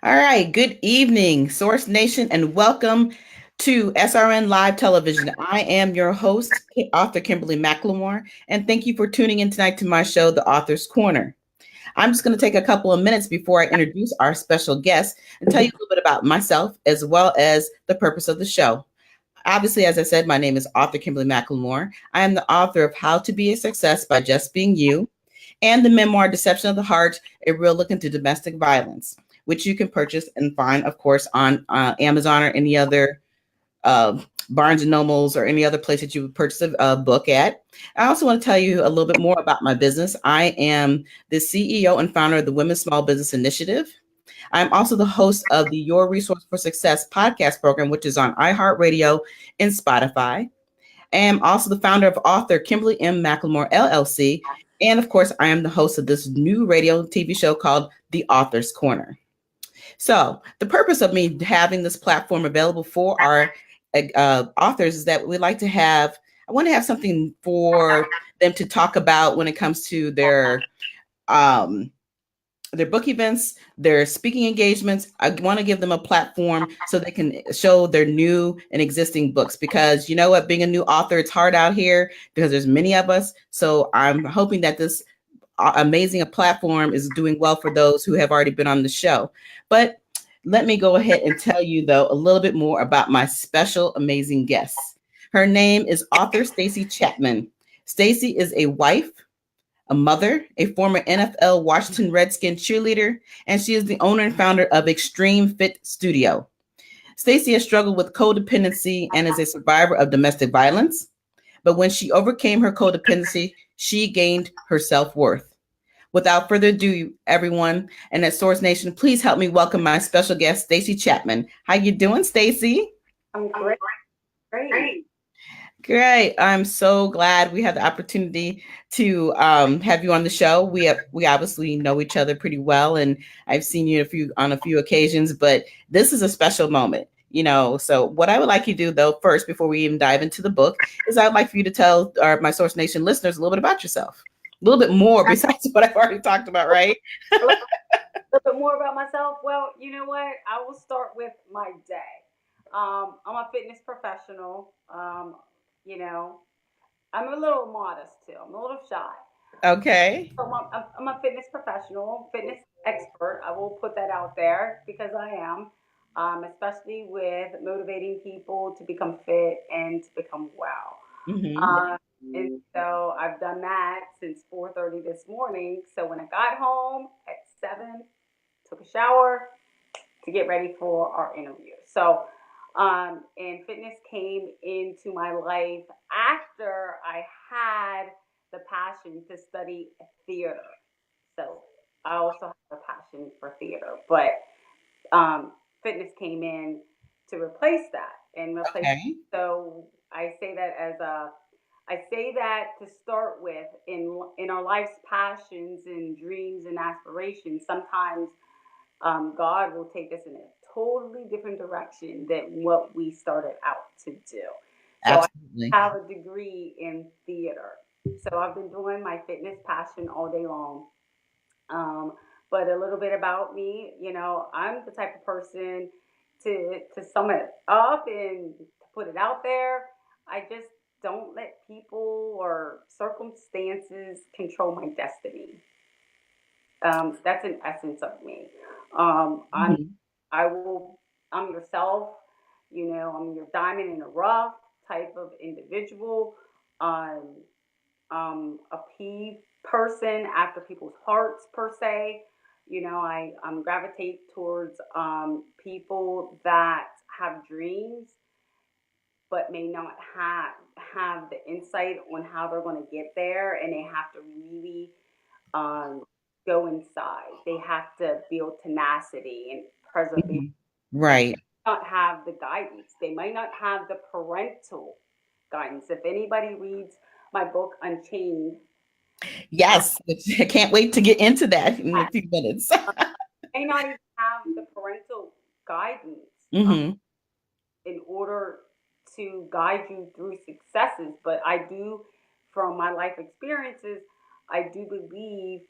All right, good evening, Source Nation, and welcome to SRN Live Television. I am your host, author Kimberly McLemore, and thank you for tuning in tonight to my show, The Author's Corner. I'm just going to take a couple of minutes before I introduce our special guest and tell you a little bit about myself as well as the purpose of the show. Obviously, as I said, my name is author Kimberly McLemore. I am the author of How to Be a Success by Just Being You and the memoir Deception of the Heart, a real look into domestic violence, which you can purchase and find, of course, on Amazon or any other uh, Barnes and Nobles or any other place that you would purchase a book at. I also want to tell you a little bit more about my business. I am the CEO and founder of the Women's Small Business Initiative. I'm also the host of the Your Resource for Success podcast program, which is on iHeartRadio and Spotify. I am also the founder of author Kimberly M. McLemore, LLC. And of course, I am the host of this new radio and TV show called The Author's Corner. So, the purpose of me having this platform available for our authors is that we like to have, I want to have something for them to talk about when it comes to um, their book events, their speaking engagements. I want to give them a platform so they can show their new and existing books, because you know what, being a new author, it's hard out here because there's many of us. So I'm hoping that this amazing platform is doing well for those who have already been on the show. But let me go ahead and tell you, though, a little bit more about my special amazing guest. Her name is author Stacey Chatman. Stacey is a wife, a mother, a former NFL Washington Redskin cheerleader, and she is the owner and founder of Xtreme Fit Studio. Stacey has struggled with codependency and is a survivor of domestic violence. But when she overcame her codependency, she gained her self-worth. Without further ado, everyone, and at Source Nation, please help me welcome my special guest, Stacey Chatman. How you doing, Stacey? I'm great. Great. Great. I'm so glad we had the opportunity to have you on the show. We obviously know each other pretty well, and I've seen you on a few occasions, but this is a special moment. So what I would like you to do, though, first, before we even dive into the book, is I'd like for you to tell my Source Nation listeners a little bit about yourself, a little bit more besides what I've already talked about, right? A little bit more about myself. Well, you know what? I will start with my day. I'm a fitness professional. You know, I'm a little modest too. I'm a little shy. Okay. So I'm a fitness professional, fitness expert. I will put that out there because I am, especially with motivating people to become fit and to become well. Hmm. Uh, and so I've done that since 4:30 this morning. So when I got home at 7, took a shower to get ready for our interview. So, and fitness came into my life after I had the passion to study theater. So I also have a passion for theater, but um, fitness came in to replace that and replace. Okay. So I say that to start with, in our life's passions and dreams and aspirations. Sometimes God will take us in a totally different direction than what we started out to do. So I Absolutely. have a degree in theater. So I've been doing my fitness passion all day long. Um, but a little bit about me, I'm the type of person to sum it up and to put it out there. I just don't let people or circumstances control my destiny. That's an essence of me. Um, I'm Mhm. I will I'm yourself, I'm your diamond in the rough type of individual. Um, a P person after people's hearts per se. I'm gravitate towards people that have dreams but may not have the insight on how they're going to get there, and they have to really um, go inside. They have to build tenacity and perseverance. Mhm. Right. Not have the guidance. They might not have the parental guidance. If anybody reads my book Unchained, uh, Yes. I can't wait to get into that in a few minutes. may not even have the parental guidance Hmm. in order to guide you through successes. But I do, from my life experiences, I do believe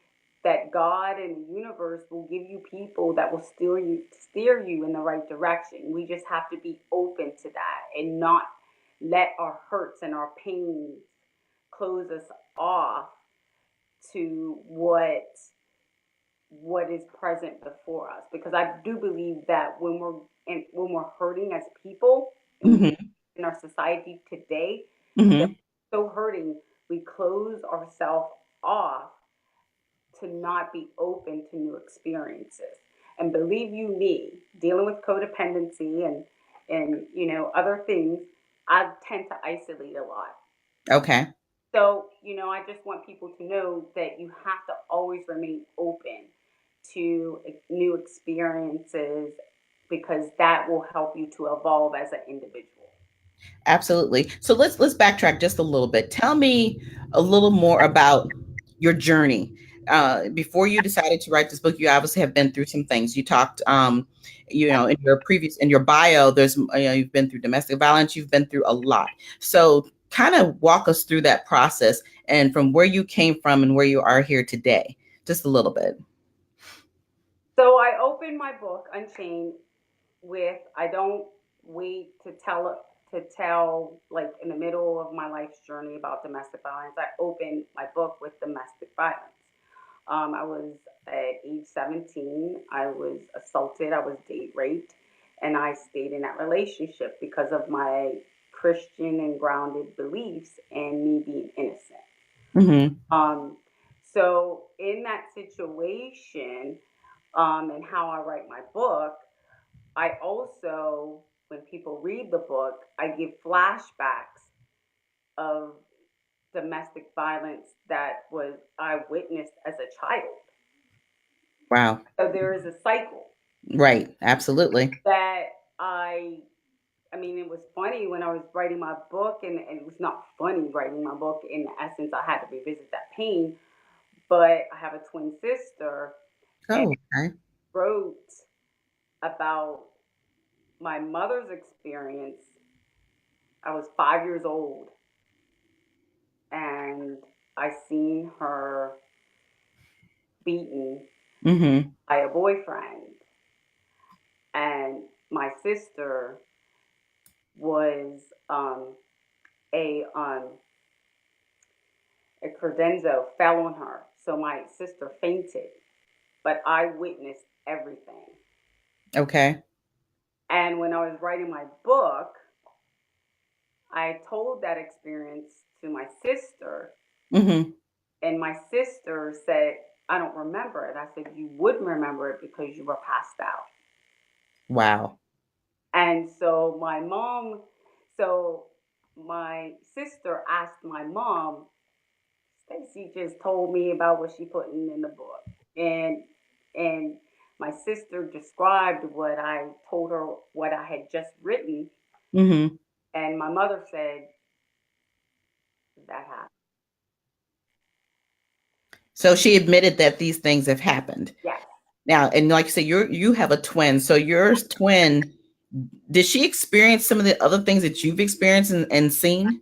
that God and the universe will give you people that will steer you in the right direction. We just have to be open to that and not let our hurts and our pains close us off to what is present before us. Because I do believe that when we're hurting as people Mm-hmm. in our society today, that Mm-hmm. so hurting, we close ourselves off to not be open to new experiences. And believe you me, dealing with codependency and other things, I tend to isolate a lot. Okay. So, I just want people to know that you have to always remain open to new experiences because that will help you to evolve as an individual. Absolutely. So let's backtrack just a little bit. Tell me a little more about your journey. Before you decided to write this book, you obviously have been through some things. You talked, in your bio, there's, you've been through domestic violence. You've been through a lot. So kind of walk us through that process and from where you came from and where you are here today, just a little bit. So I opened my book, Unchained, with I don't wait to tell like in the middle of my life's journey about domestic violence. I opened my book with domestic violence. I was at age 17. I was assaulted. I was date raped, and I stayed in that relationship because of my Christian and grounded beliefs and me being innocent. Mm-hmm. So in that situation, and how I write my book, I also, when people read the book, I give flashbacks of domestic violence that was I witnessed as a child. Wow. So there is a cycle Right. Absolutely. that I mean, it was funny when I was writing my book, and it was not funny writing my book. In essence, I had to revisit that pain. But I have a twin sister, and Oh, okay. wrote about my mother's experience. I was 5 years old, and I seen her beaten Mm-hmm. by a boyfriend, and my sister was a credenzo fell on her, so my sister fainted, but I witnessed everything. Okay. And when I was writing my book, I told that experience to my sister, Mm-hmm. and my sister said, I don't remember it. I said, you wouldn't remember it because you were passed out. Wow. And so my sister asked my mom, Stacey just told me about what she put in the book. And my sister described what I told her, what I had just written. Mm-hmm. And my mother said, that happened. So she admitted that these things have happened. Yes. Now, and like I said, you have a twin. So your twin, did she experience some of the other things that you've experienced and seen?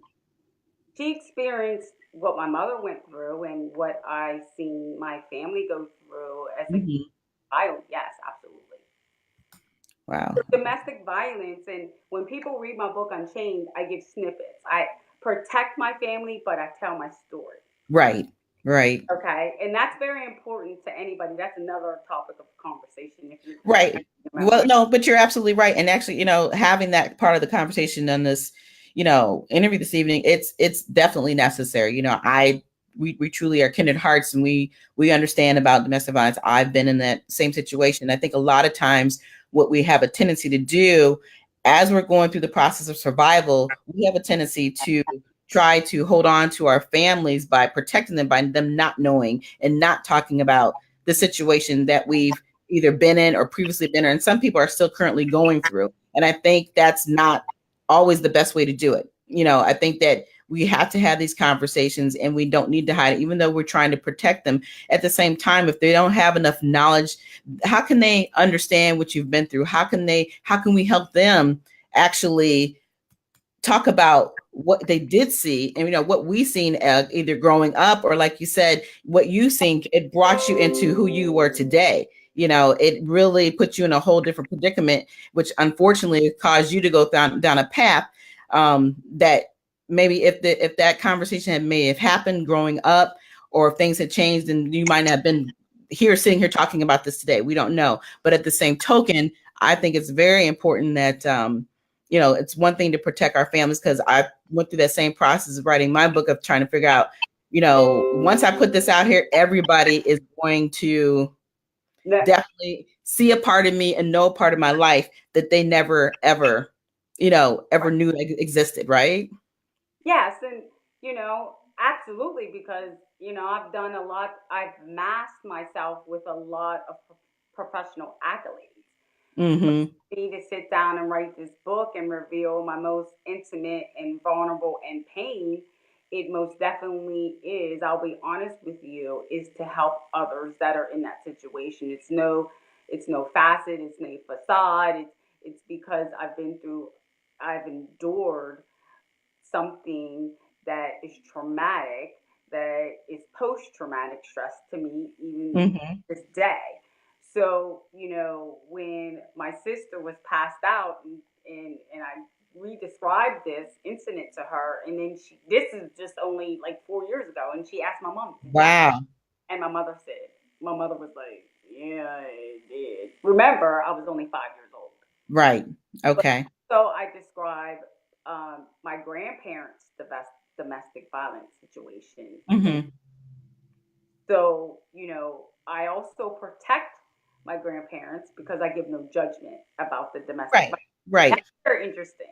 She experienced what my mother went through and what I seen my family go through as a Mm-hmm. child. Yes, absolutely. Wow. Domestic violence, and when people read my book Unchained, I give snippets. I protect my family, but I tell my story. Right. Right. Okay, and that's very important to anybody. That's another topic of conversation if you're Right. Well, no, but you're absolutely right. And actually, having that part of the conversation on this, interview this evening, it's definitely necessary. We truly are kindred hearts, and we understand about domestic violence. I've been in that same situation. I think a lot of times what we have a tendency to do as we're going through the process of survival, we have a tendency to try to hold on to our families by protecting them, by them not knowing and not talking about the situation that we've either been in or previously been in, and some people are still currently going through. And I think that's not always the best way to do it. I think that we have to have these conversations, and we don't need to hide it, even though we're trying to protect them. At the same time, if they don't have enough knowledge, how can they understand what you've been through? How can we help them actually talk about what they did see, and what we seen, either growing up, or like you said, what you seen, it brought you into who you were today. It really put you in a whole different predicament, which unfortunately caused you to go down a path, that maybe if that conversation may have happened growing up, or if things had changed, and you might not have been sitting here talking about this today. We don't know. But at the same token, I think it's very important that it's one thing to protect our families, because I went through that same process of writing my book, of trying to figure out, once I put this out here, everybody is going to definitely see a part of me and know a part of my life that they never, ever, ever knew existed, right? Yes, and absolutely, because I've done a lot. I've masked myself with a lot of professional accolades. Mm-hmm. Me to sit down and write this book and reveal my most intimate and vulnerable and pain, it most definitely is. I'll be honest with you, is to help others that are in that situation. It's no facet. It's no facade. It's because I've endured something that is traumatic, that is post traumatic stress to me, even Mm-hmm. this day. So, when my sister was passed out, and I re-described this incident to her, and then this is just only like 4 years ago, and she asked my mom, did that? Wow. And my mother was like, yeah, it did. Remember, I was only 5 years old. Right. But Okay. so I describe my grandparents' domestic violence situation. Mm-hmm. So, I also protect my grandparents because I give no judgment about the domestic Right. violence. Right. That's very interesting.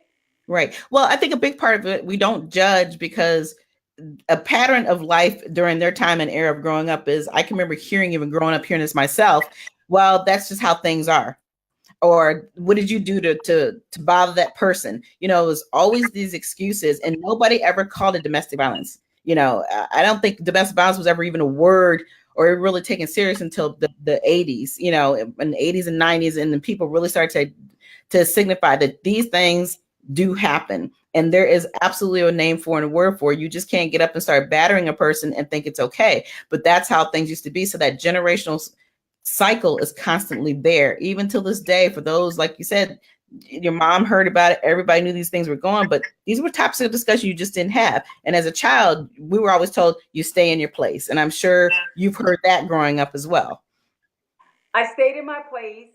Right. Well, I think a big part of it, we don't judge, because a pattern of life during their time and era of growing up is, I can remember hearing, even growing up, hearing this myself. Well, that's just how things are. Or what did you do to bother that person? It was always these excuses, and nobody ever called it domestic violence. I don't think domestic violence was ever even a word, or really taken serious, until the 80s, in the 80s and 90s, and then people really started to signify that these things do happen, and there is absolutely a name for and a word for it. You just can't get up and start battering a person and think it's okay. But that's how things used to be. So that generational cycle is constantly there, even till this day. For those, like you said, your mom heard about it, everybody knew these things were going, but these were topics of discussion you just didn't have. And as a child, we were always told, you stay in your place, and I'm sure you've heard that growing up as well. I stayed in my place.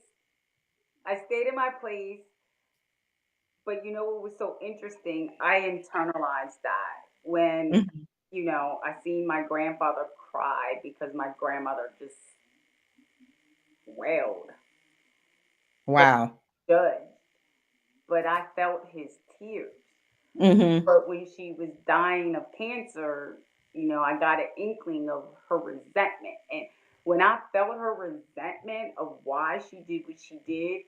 I stayed in my place. But what was so interesting? I internalized that when, Mhm. I seen my grandfather cry because my grandmother just wailed, but Wow. judged. But I felt his tears. Mm-hmm. But when she was dying of cancer, I got an inkling of her resentment. And when I felt her resentment of why she did what she did,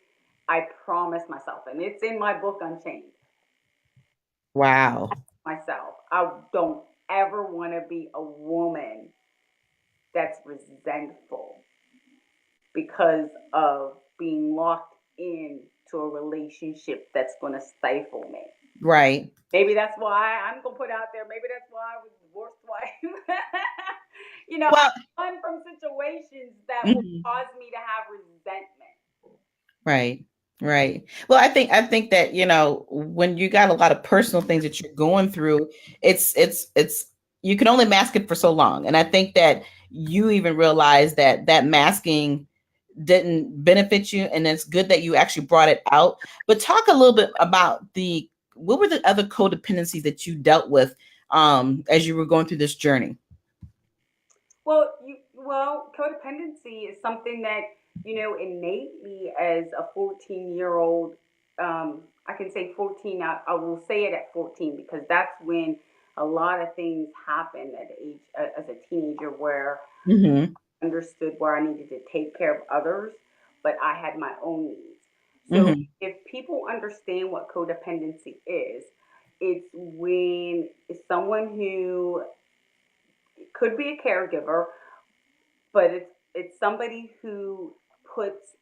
I promised myself, and it's in my book, Unchained, Wow. myself, I don't ever want to be a woman that's resentful because of being locked into a relationship that's going to stifle me. Right. Maybe that's why I'm gonna put out there. Maybe that's why I was divorced twice. I Well, run from situations that will mhm. cause me to have resentment. Right. Right. Well, I think that, when you got a lot of personal things that you're going through, it's you can only mask it for so long. And I think that you even realize that that masking didn't benefit you, and it's good that you actually brought it out. But talk a little bit about the what were the other codependencies that you dealt with, as you were going through this journey? Well, codependency is something that innately as a 14-year-old. I can say 14. I will say it at 14 because that's when a lot of things happen at age as a teenager where Mm-hmm. understood where I needed to take care of others, but I had my own needs. So Mm-hmm. if people understand what codependency is, it's when it's someone who could be a caregiver, but it's somebody who puts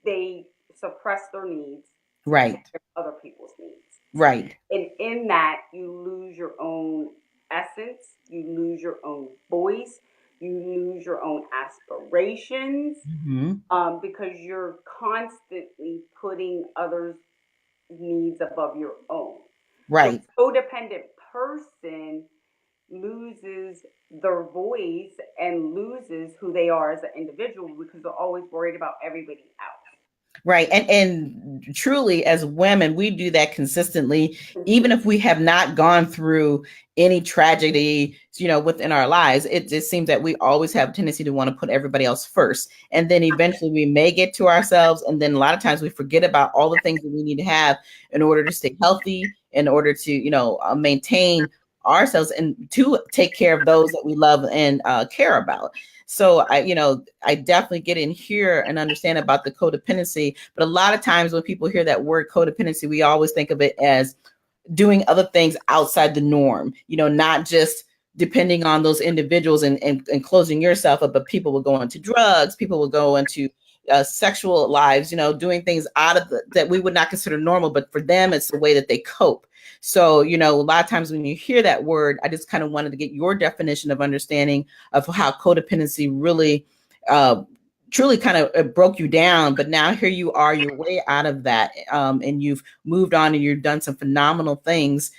they suppress their needs to take Right. care of other people's needs. Right. And in that, you lose your own essence, you lose your own voice, you lose your own aspirations, Mm-hmm. because you're constantly putting others' needs above your own. The Right. codependent person loses their voice and loses who they are as an individual because they're always worried about everybody else. Right. And truly, as women, we do that consistently, even if we have not gone through any tragedy, within our lives. It just seems that we always have a tendency to want to put everybody else first. And then eventually we may get to ourselves. And then a lot of times we forget about all the things that we need to have in order to stay healthy, in order to, maintain ourselves and to take care of those that we love and care about. So I definitely get in here and understand about the codependency. But a lot of times when people hear that word codependency, we always think of it as doing other things outside the norm, not just depending on those individuals and closing yourself up, but people will go into drugs, people will go into sexual lives, doing things out of that we would not consider normal, but for them, it's the way that they cope. So, a lot of times when you hear that word, I just kind of wanted to get your definition of understanding of how codependency really truly kind of broke you down, but now here you are, you're way out of that, and you've moved on and you've done some phenomenal things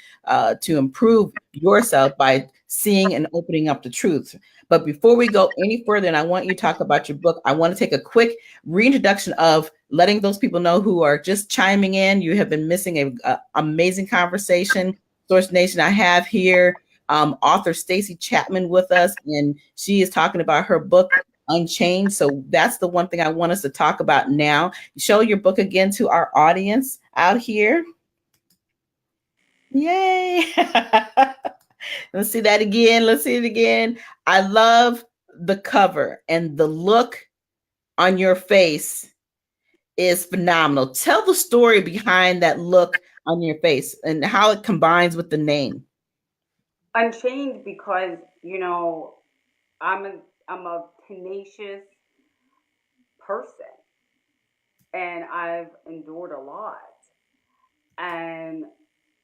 to improve yourself by seeing and opening up the truth. But before we go any further, and I want you to talk about your book, I want to take a quick reintroduction of letting those people know who are just chiming in. You have been missing a amazing conversation. Source Nation, I have here author Stacey Chatman with us, and she is talking about her book, Unchained. So that's the one thing I want us to talk about now. Show your book again to our audience out here. Yay. Let's see that again. Let's see it again. I love the cover, and the look on your face is phenomenal. Tell the story behind that look on your face and how it combines with the name. Unchained because, I'm a I'm a tenacious person and I've endured a lot. And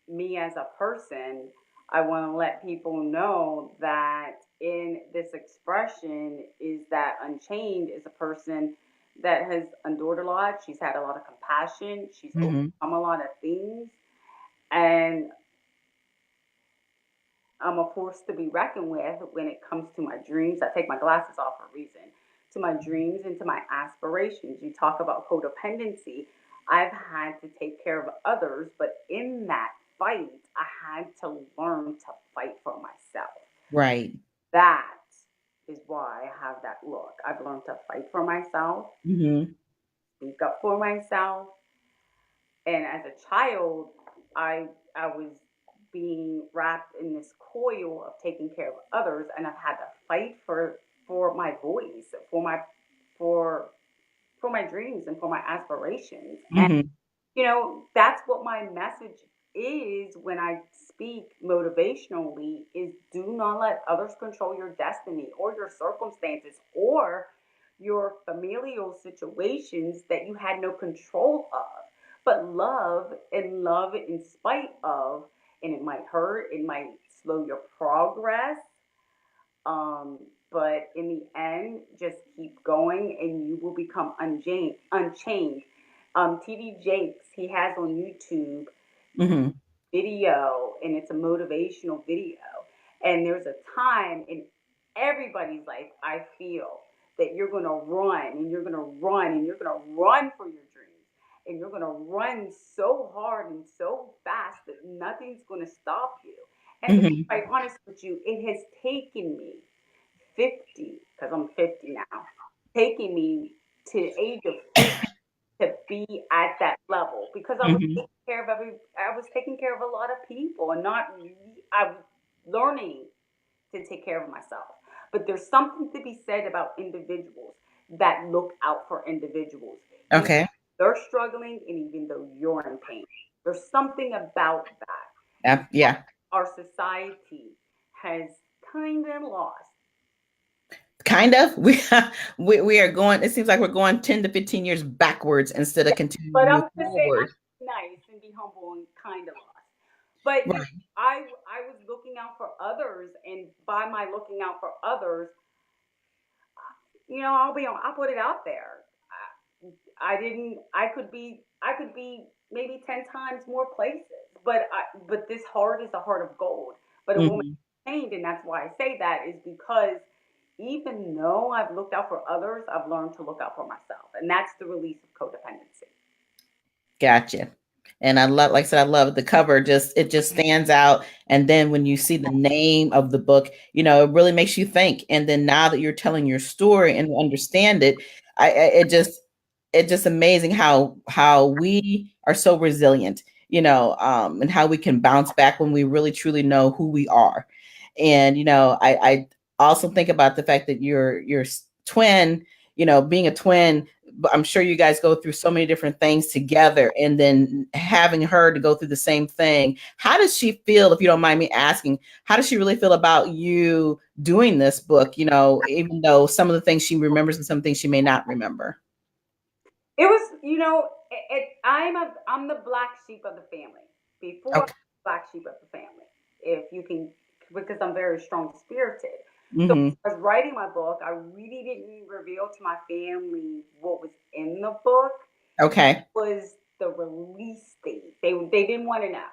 me as a person, I want to let people know that in this expression is that Unchained is a person that has endured a lot. She's had a lot of compassion. She's Mm-hmm. overcome a lot of things. And I'm a force to be reckoned with when it comes to my dreams. I take my glasses off for a reason. To my dreams and to my aspirations. You talk about codependency. I've had to take care of others, but in that fight, I had to learn to fight for myself. Right. That is why I have that look. I've learned to fight for myself, Mm-hmm. speak up for myself, and as a child, I was being wrapped in this coil of taking care of others, and I've had to fight for my voice, for for my dreams and for my aspirations. And Mm-hmm. that's what my message is when I speak motivationally is do not let others control your destiny or your circumstances or your familial situations that you had no control of. But love and love in spite of, and it might hurt, it might slow your progress, um, but in the end, just keep going and you will become unchained. TD Jakes, he has on YouTube Mm-hmm. video, and it's a motivational video. And there's a time in everybody's life, I feel, that you're going to run and you're going to run and you're going to run for your dreams. And you're going to run so hard and so fast that nothing's going to stop you. And to be Mm-hmm. quite honest with you, it has taken me 50, because I'm 50 now, taking me to the age of 50 to be at that level because Mm-hmm. I was taking care of a lot of people and not I was learning to take care of myself. But there's something to be said about individuals that look out for individuals. Even Okay. they're struggling and even though you're in pain. There's something about that Yeah. our society has kind of lost. Kind of. We are going. It seems like we're going 10 to 15 years backwards instead of continuing But to move I'm just saying, forward. I'm nice and be humble and kind of lost. But you know, Right. I was looking out for others, and by my looking out for others, I'll put it out there. I didn't. I could be maybe 10 times more places, but this heart is a heart of gold. But a woman Hmm. chained, and that's why I say that is because even though I've looked out for others, I've learned to look out for myself, and that's the release of codependency. Gotcha. And I love, like I said, I love the cover. Just it just stands out. And then when you see the name of the book, it really makes you think. And then now that you're telling your story and understand it, it just amazing how we are so resilient, and how we can bounce back when we really truly know who we are. And I also think about the fact that you're twin, being a twin, but I'm sure you guys go through so many different things together, and then having her to go through the same thing. How does she feel, if you don't mind me asking, how does she really feel about you doing this book, even though some of the things she remembers and some things she may not remember? It was, I'm the black sheep of the family. Before I'm Okay. the black sheep of the family, if you can, because I'm very strong spirited. So Mm-hmm. when I was writing my book, I really didn't reveal to my family what was in the book. Okay. Was the release date. They didn't want to know.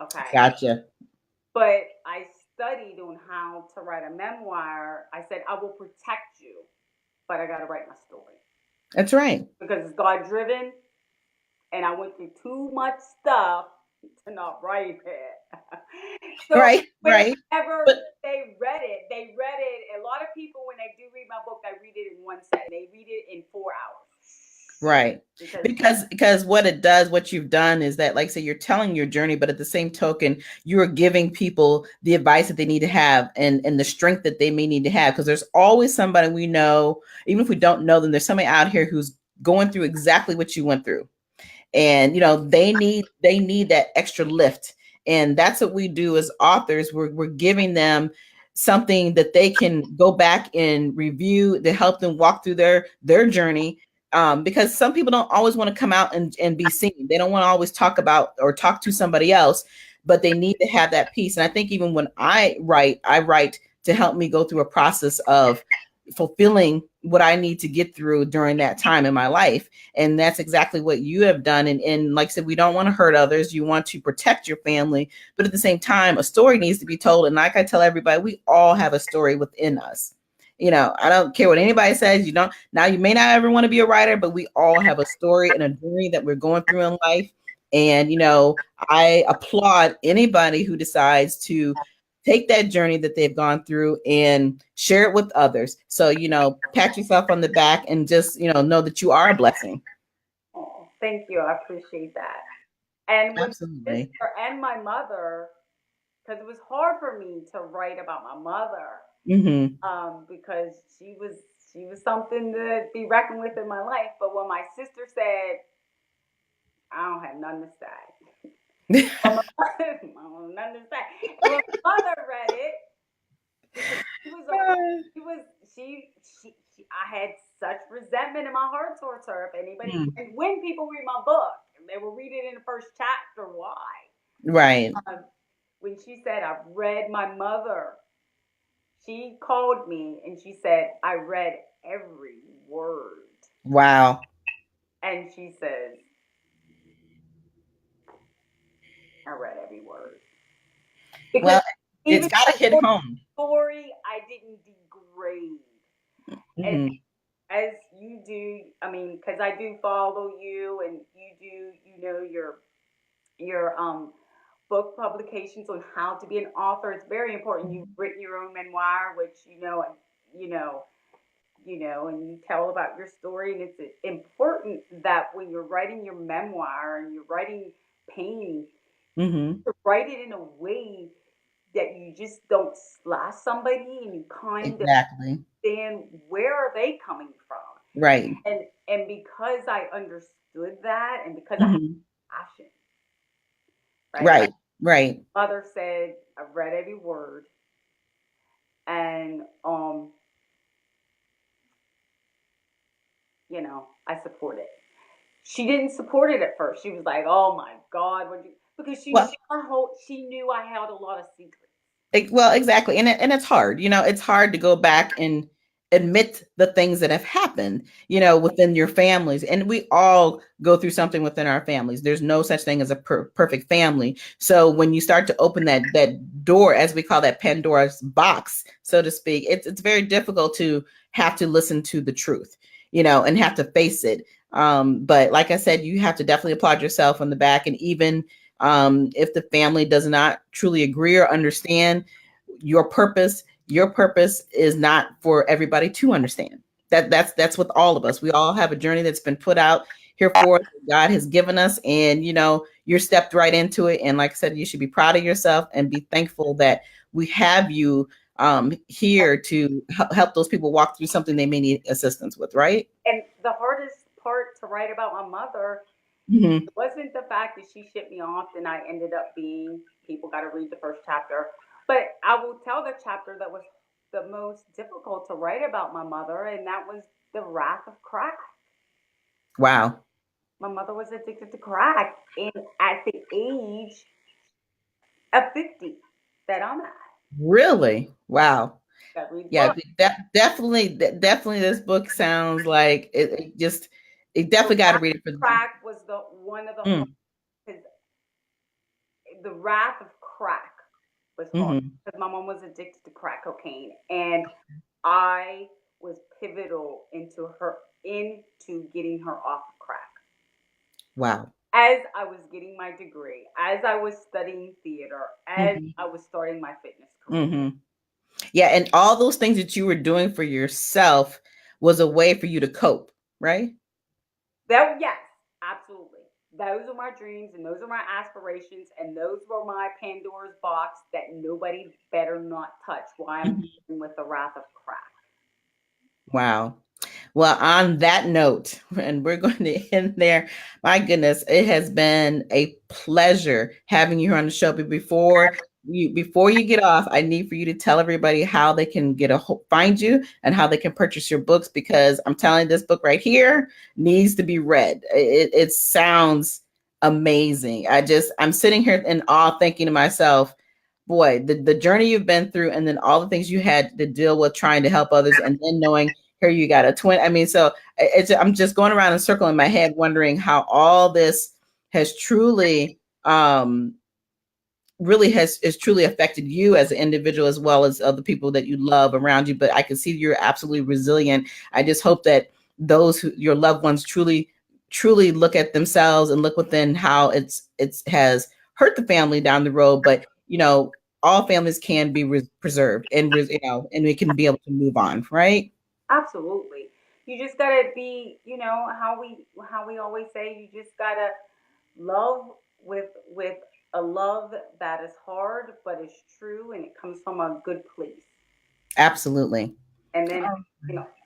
Okay. Gotcha. But I studied on how to write a memoir. I said, I will protect you, but I got to write my story That's right. because it's God driven, and I went through too much stuff to not write it. So Right. Right. whenever But they read it, they read it. A lot of people, when they do read my book, they read it in one setting. They read it in 4 hours right. because Because what it does, what you've done is that, like I say, you're telling your journey, but at the same token, you are giving people the advice that they need to have, and the strength that they may need to have. Because there's always somebody we know, even if we don't know them, there's somebody out here who's going through exactly what you went through, and they need that extra lift. And that's what we do as authors. We're giving them something that they can go back and review to help them walk through their journey. Because some people don't always want to come out and be seen. They don't want to always talk about or talk to somebody else, but they need to have that piece. And I think even when I write to help me go through a process of fulfilling what I need to get through during that time in my life. And that's exactly what you have done. And like I said, we don't want to hurt others. You want to protect your family, but at the same time, a story needs to be told. And like I tell everybody, we all have a story within us. I don't care what anybody says. You may not ever want to be a writer, but we all have a story and a journey that we're going through in life. And, I applaud anybody who decides to take that journey that they've gone through and share it with others. So, pat yourself on the back and just, know that you are a blessing. oh, thank you. I appreciate that. And with my Absolutely. sister and my mother, because it was hard for me to write about my mother, Mm-hmm. because she was something to be reckoned with in my life. But when my sister said, "I don't have nothing to say," when my I don't have nothing to say, and when my mother read it, because she was a she was she I had such resentment in my heart towards her. If anybody, Mm. and when people read my book, they will read it in the first chapter. Why? Right. Um, when she said, "I've read my mother," she called me and she said, "I read every word." Wow. And she says, "I read every word." Because Well, it's even got to hit the home. story, I didn't degrade. And Hmm. as you do, I mean, because I do follow you and you do, your book publications on how to be an author. It's very important. You've written your own memoir, which you know, and you tell about your story. And it's important that when you're writing your memoir and you're writing pain, Hmm. to write it in a way that you just don't slash somebody and you kind of Exactly. understand where are they coming from. Right. And because I understood that and because I have Hmm. passion, right? Right. Right. Mother said, I've read every word, and I support it. She didn't support it at first. She was like, "Oh my God, what you?" because Well, she knew I held a lot of secrets. well, exactly. And it's hard, it's hard to go back and admit the things that have happened, within your families. And we all go through something within our families. There's no such thing as a perfect family. So when you start to open that door, as we call that Pandora's box, so to speak, it's very difficult to have to listen to the truth, and have to face it. But like I said, you have to definitely applaud yourself on the back. And even if the family does not truly agree or understand your purpose is not for everybody to understand. That's with all of us. We all have a journey that's been put out here for us, God has given us, and you're stepped right into it. And like I said, you should be proud of yourself and be thankful that we have you here to help those people walk through something they may need assistance with, right? And the hardest part to write about my mother wasn't the fact that she shipped me off and I ended up being, people got to read the first chapter. But I will tell the chapter that was the most difficult to write about my mother, and that was the wrath of crack. Wow. My mother was addicted to crack, and at the age of 50 that I'm at. Really? Wow. Yeah, Book. definitely this book sounds like it definitely got to read it for crack was the one of the the wrath of crack was hard because my mom was addicted to crack cocaine, and I was pivotal into getting her off of crack. Wow. As I was getting my degree, as I was studying theater, as I was starting my fitness career. Yeah, and all those things that you were doing for yourself was a way for you to cope, right? Yes, absolutely. Those are my dreams and those are my aspirations and those were my Pandora's box that nobody better not touch while I'm dealing with the wrath of crack. Wow. Well, on that note, and we're going to end there. My goodness, it has been a pleasure having you here on the show. But before you get off, I need for you to tell everybody how they can find you and how they can purchase your books, because I'm telling you, this book right here needs to be read. It sounds amazing. I'm sitting here in awe thinking to myself, boy, the journey you've been through, and then all the things you had to deal with trying to help others, and then knowing here you got a twin. I mean, so I'm just going around in a circle in my head, wondering how all this has truly has truly affected you as an individual, as well as other people that you love around you. But I can see you're absolutely resilient. I just hope that your loved ones truly look at themselves and look within how it has hurt the family down the road. But all families can be preserved, and and we can be able to move on, right? Absolutely. You just gotta be, how we always say, you just gotta love with a love that is hard but is true and it comes from a good place. Absolutely. And then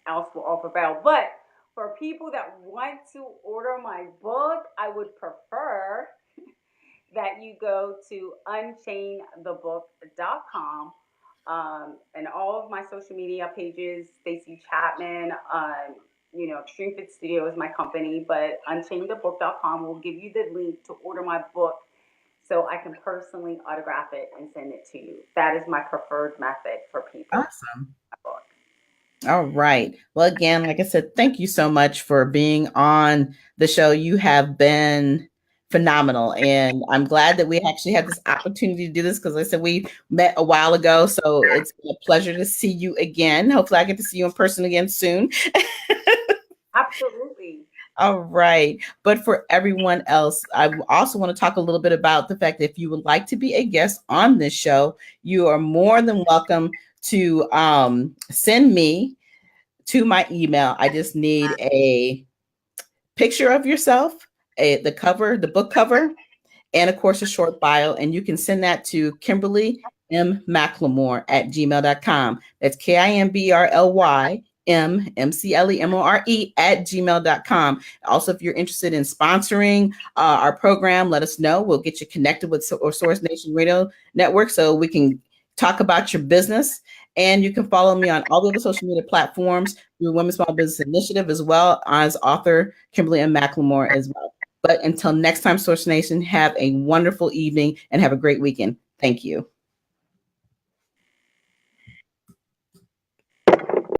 else will all prevail. But for people that want to order my book, I would prefer that you go to unchainedthebook.com. And all of my social media pages, Stacey Chatman, Xtreme Fit Studio is my company, but unchainedthebook.com will give you the link to order my book so I can personally autograph it and send it to you. That is my preferred method for people. Awesome. All right. Well, again, like I said, thank you so much for being on the show. You have been phenomenal. And I'm glad that we actually had this opportunity to do this, because like I said, we met a while ago. So it's a pleasure to see you again. Hopefully I get to see you in person again soon. Absolutely. All right. But for everyone else, I also want to talk a little bit about the fact that if you would like to be a guest on this show, you are more than welcome to send me to my email. I just need a picture of yourself, the book cover, and of course a short bio. And you can send that to Kimberly McLemore at gmail.com. That's KIMBRLY MCLEMORE at gmail.com. Also, if you're interested in sponsoring our program, let us know. We'll get you connected with Source Nation Radio Network so we can talk about your business. And you can follow me on all the other social media platforms through Women's Small Business Initiative, as well as author Kimberly McLemore as well. But until next time, Source Nation, have a wonderful evening and have a great weekend. Thank you.